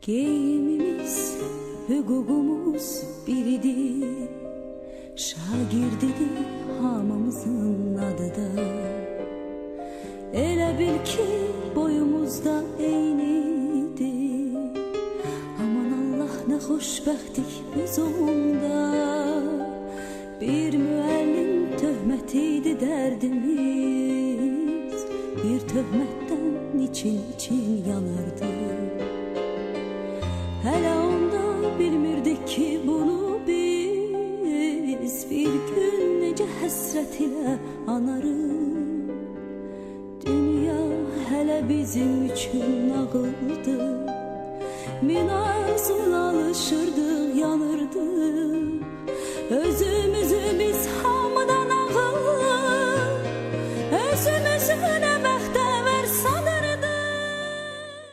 Geyimimiz, hüququmuz biridir. Şagirdidir hamımızın adı da. Elə bil ki boyumuzda eynidir. Aman Allah ne xoşbəxtlik biz onda. Bir müəllim töhmətiydi dərdimiz. Bir töhmətdən için yanardı. Hələ onda bilmirdik ki bunu biz. Bir gün necə həsrət ilə anarıq. Dünya hələ bizim üçün nağıldı. Min arzuna alışırdıq, yanırdıq. Özümüzü biz hamıdan ağır, özümüzü